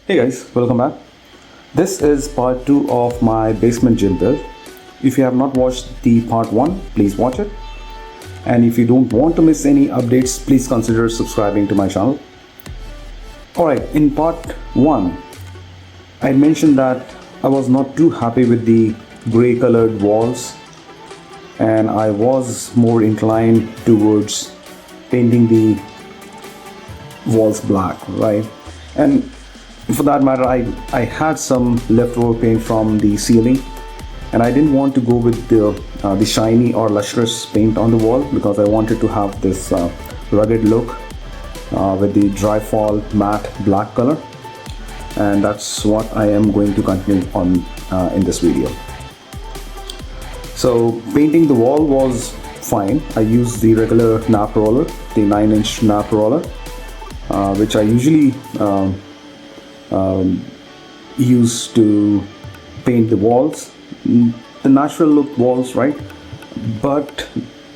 Hey guys, welcome back. This is part 2 of my basement gym build. If you have not watched the part 1, please watch it. And if you don't want to miss any updates, please consider subscribing to my channel. Alright, in part 1, I mentioned that I was not too happy with the grey colored walls and I was more inclined towards painting the walls black, right? And for that matter, I had some leftover paint from the ceiling and I didn't want to go with the shiny or lustrous paint on the wall because I wanted to have this rugged look with the Dryfall matte black color, and that's what I am going to continue on in this video. So painting the wall was fine. I used the regular nap roller, the 9-inch nap roller, which I usually use to paint the walls, the natural look walls, right? But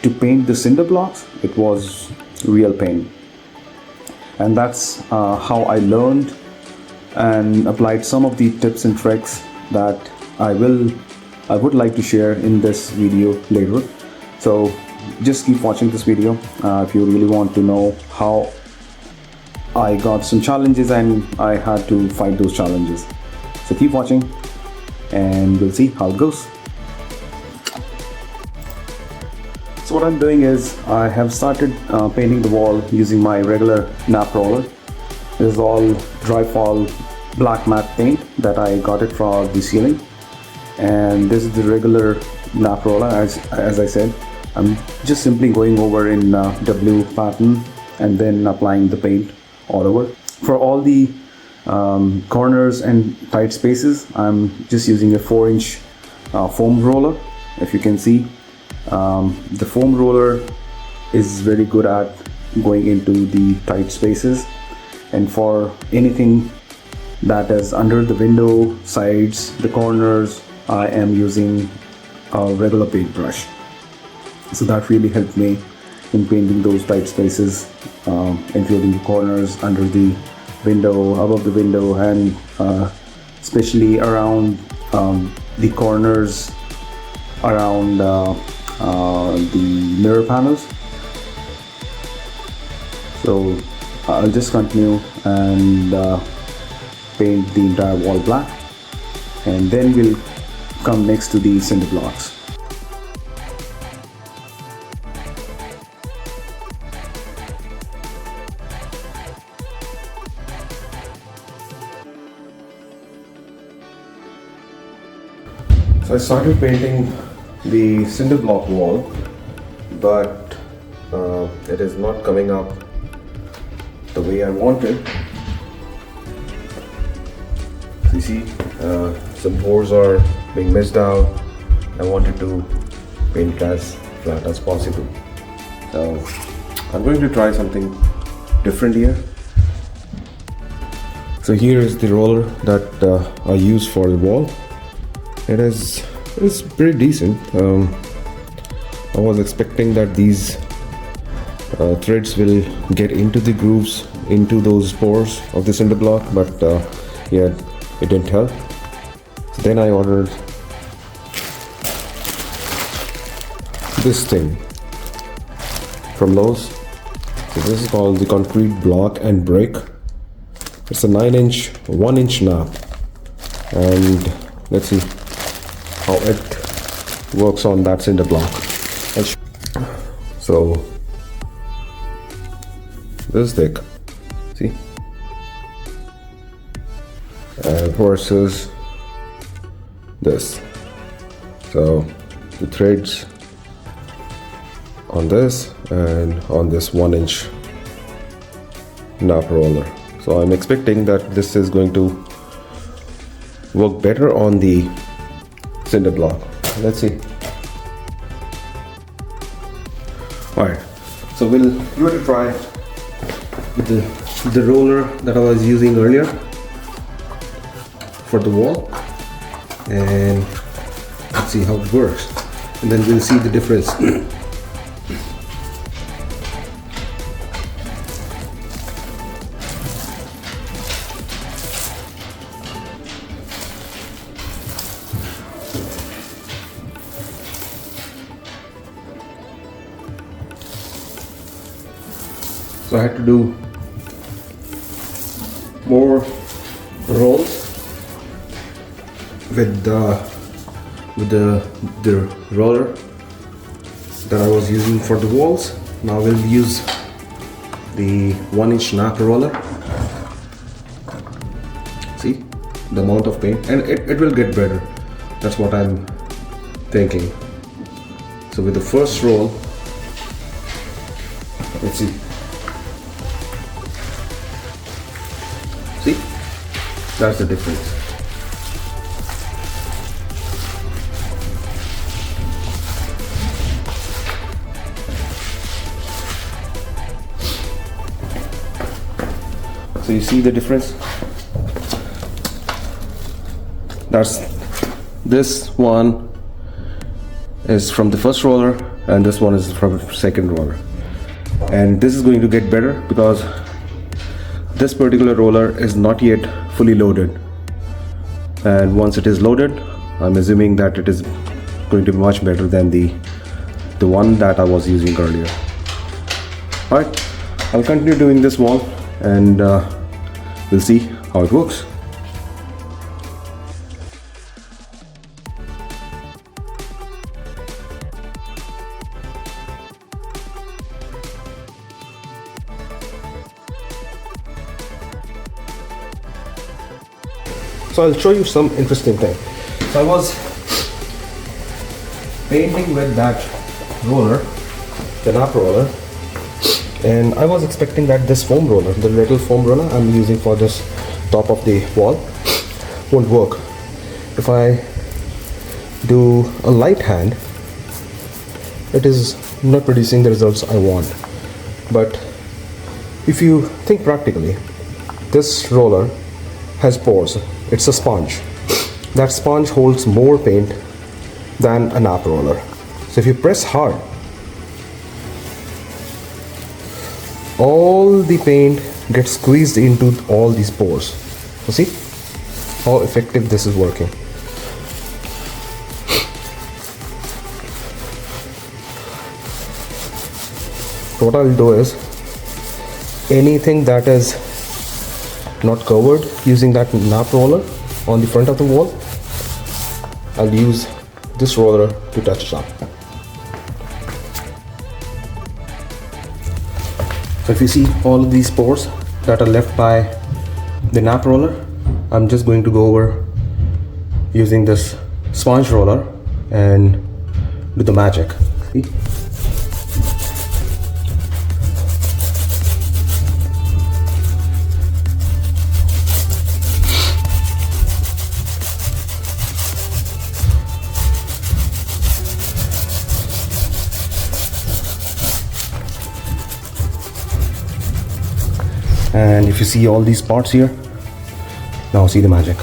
to paint the cinder blocks, it was real pain. And that's how I learned and applied some of the tips and tricks that I would like to share in this video later. So just keep watching this video if you really want to know how I got some challenges and I had to fight those challenges. So keep watching and we'll see how it goes. So what I'm doing is I have started painting the wall using my regular nap roller. This is all Dryfall black matte paint that I got it from the ceiling, and this is the regular nap roller. As I said, I'm just simply going over in W pattern and then applying the paint all over. For all the corners and tight spaces, I'm just using a 4-inch foam roller. If you can see, the foam roller is very good at going into the tight spaces, and for anything that is under the window, sides, the corners, I am using a regular paintbrush. So that really helped me in painting those tight spaces, including the corners, under the window, above the window, and especially around the corners, around the mirror panels. So I'll just continue and paint the entire wall black, and then we'll come next to the cinder blocks. So I started painting the cinder block wall, but it is not coming up the way I wanted. So you see, some pores are being missed out. I wanted to paint it as flat as possible. So I'm going to try something different here. So here is the roller that I use for the wall. It's pretty decent. I was expecting that these threads will get into the grooves, into those pores of the cinder block, but yeah, it didn't help. So then I ordered this thing from Lowe's. So this is called the concrete block and brick. It's a 9-inch, 1-inch nap, and let's see how it works on that cinder block. So this is thick, see, and versus this. So the threads on this and on this 1-inch nap roller. So I'm expecting that this is going to work better on the cinder block. Let's see. Alright, so we'll give it a try with the roller that I was using earlier for the wall, and let's see how it works, and then we'll see the difference. So I had to do more rolls with the roller that I was using for the walls. Now we'll use the 1-inch nap roller. See the amount of paint, and it will get better. That's what I'm thinking. So with the first roll, let's see. See, that's the difference. So you see the difference? This one is from the first roller and this one is from the second roller. And this is going to get better because this particular roller is not yet fully loaded. And once it is loaded, I'm assuming that it is going to be much better than the one that I was using earlier. Alright, I'll continue doing this wall and we'll see how it works. So I'll show you some interesting thing. So I was painting with that roller, the nap roller, and I was expecting that this foam roller, the little foam roller I'm using for this top of the wall, won't work. If I do a light hand, it is not producing the results I want. But if you think practically, this roller has pores. It's a sponge. That sponge holds more paint than a nap roller. So if you press hard, all the paint gets squeezed into all these pores. You see how effective this is working. So what I'll do is, anything that is not covered using that nap roller on the front of the wall, I'll use this roller to touch it up. So if you see all of these pores that are left by the nap roller, I'm just going to go over using this sponge roller and do the magic. See? And if you see all these spots here, now see the magic.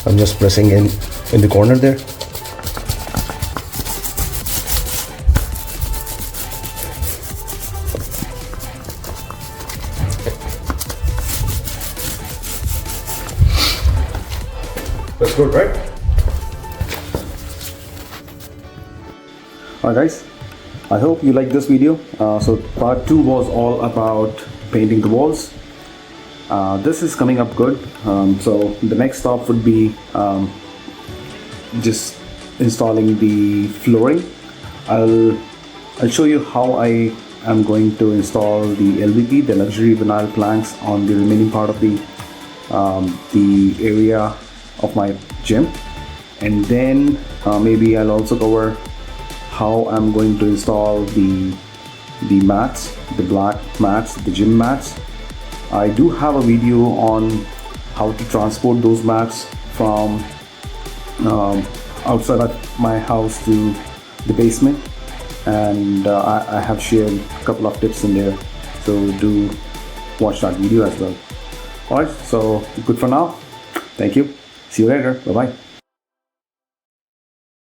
I'm just pressing in the corner there. That's good, right? Alright guys, I hope you liked this video. So part 2 was all about painting the walls. This is coming up good. So the next stop would be just installing the flooring. I'll show you how I am going to install the LVP, the luxury vinyl planks, on the remaining part of the area of my gym, and then maybe I'll also cover how I'm going to install the mats, the black mats, the gym mats. I do have a video on how to transport those mats from outside of my house to the basement, and I have shared a couple of tips in there, so do watch that video as well. Alright, so good for now. Thank you. See you later. Bye bye.